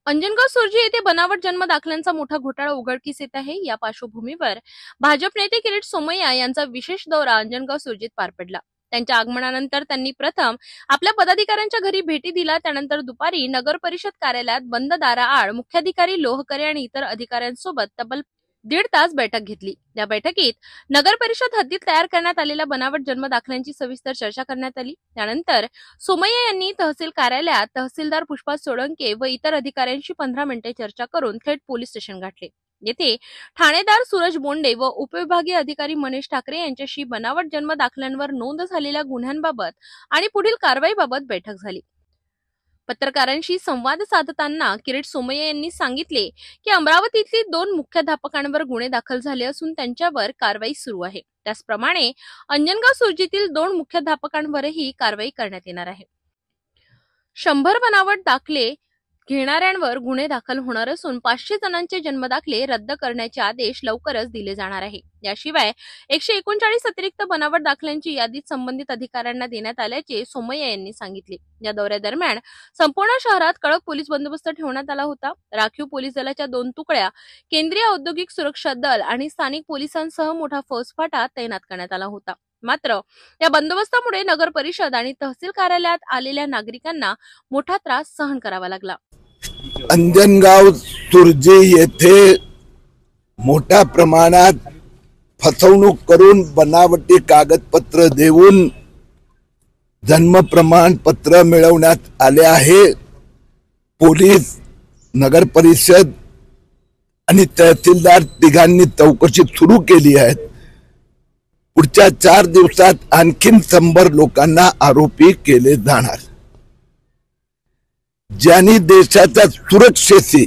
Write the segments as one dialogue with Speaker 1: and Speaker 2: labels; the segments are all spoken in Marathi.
Speaker 1: अंजनगाव सुर्जी येथे बनावट जन्म दाखल्यांचा मोठा घोटाळा उघडकीस येत आहे। या पार्श्वभूमीवर भाजप नेते किरीट सोमय्या यांचा विशेष दौरा अंजनगाव सुर्जीत पार पडला। त्यांच्या आगमनानंतर त्यांनी प्रथम आपल्या पदाधिकाऱ्यांच्या घरी भेटी दिला। त्यानंतर दुपारी नगर परिषद कार्यालयात बंद दाराआड मुख्याधिकारी लोहकरे आणि इतर अधिकाऱ्यांसोबत तब्बल 1.5 तास बैठक घेतली। या बैठकीत नगर परिषद हद्दीत तयार करण्यात आलेल्या बनावट जन्म दाखल्यांची सविस्तर चर्चा करण्यात आली। त्यानंतर सोमय्या यांनी तहसील कार्यालयात तहसीलदार पुष्पा सोळंके व इतर अधिकाऱ्यांशी 15 मिनिटे चर्चा करून थेट पोलीस स्टेशन गाठले। येथे ठाणेदार सूरज बोंडे व उपविभागीय अधिकारी मनीष ठाकरे यांच्याशी बनावट जन्म दाखल्यांवर नोंद झालेल्या गुन्ह्यांबाबत आणि पुढील कारवाईबाबत बैठक झाली। पत्रकारांशी संवाद साधताना किरीट सोमय्या यांनी सांगितले की अमरावतीतील 2 मुख्याध्यापकांवर गुन्हे दाखल झाले असून त्यांच्यावर कारवाई सुरू आहे। त्याचप्रमाणे अंजनगाव सुर्जीतील 2 मुख्याध्यापकांवरही कारवाई करण्यात येणार आहे। 100 बनावट दाखले घेणाऱ्यांवर गुन्हे दाखल होणार असून 500 जणांचे जन्मदाखले रद्द करण्याचे आदेश लवकरच दिले जाणार आहे। याशिवाय 139 अतिरिक्त बनावट दाखल्यांची यादी संबंधित अधिकाऱ्यांना देण्यात आल्याचे सोमय्या यांनी सांगितले। या दौऱ्यादरम्यान संपूर्ण शहरात कडक पोलीस बंदोबस्त ठेवण्यात आला होता। राखीव पोलीस दलाच्या 2 तुकड्या, केंद्रीय औद्योगिक सुरक्षा दल आणि स्थानिक पोलिसांसह मोठा फौजफाटा तैनात करण्यात आला होता। मात्र या बंदोबस्तामुळे नगर परिषद आणि तहसील कार्यालयात आलेल्या नागरिकांना मोठा त्रास सहन करावा लागला।
Speaker 2: अंजनगाव सुर्जी येथे मोठ्या प्रमाणात फसवणूक करून बनावटी कागदपत्र देऊन जन्म प्रमाणपत्र मिळवण्यात आले आहे। पोलीस, नगर परिषद आणि तहसीलदार तिघांनी चौकशी सुरू केली आहे। पुढच्या 4 दिवसात आणखीन 100 लोकांना आरोपी केले जाणार। ज्यांनी देशाच्या सुरक्षेशी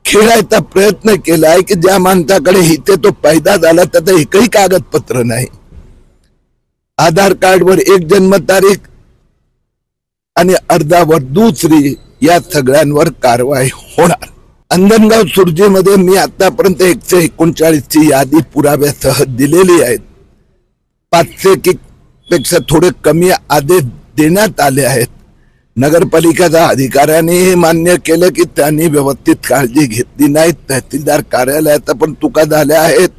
Speaker 2: खेळायचा प्रयत्न केलाय की ज्या माणसाकडे इथे तो पैदा झाला त्याचं एकही कागदपत्र नाही, आधार कार्डवर 1 जन्मतारीख आणि अर्धावर दुसरी, या सगळ्यांवर कारवाई होणार। अंजनगाव सुर्जी मध्ये मी आतापर्यंत 139 ची यादी पुराव्यासह दिलेली आहे। 500 पेक्षा थोडे कमी आदेश देण्यात आले आहेत। नगरपालिकेच्या अधिकाऱ्यांनी मान्य केलं की त्यांनी व्यवस्थित काळजी घेतली नाही। तहसीलदार कार्यालयात पण चुका झाल्या आहेत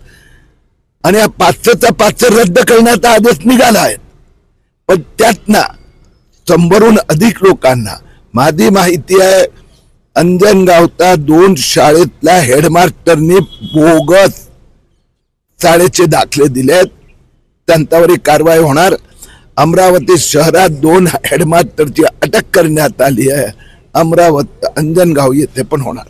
Speaker 2: आणि 500चा 500 रद्द करण्याचा आदेश निघाला आहे। पण त्यातनं 100हून अधिक लोकांना माझी माहिती आहे अंजनगावच्या 2 शाळेतल्या हेडमास्टरनी बोगस शाळेचे दाखले दिलेत, त्यांच्यावर कारवाई होणार। अमरावती शहरात 2 हेडमास्टरची अटक करण्यात आली आहे। अमरावती अंजनगाव येथे पण होणार।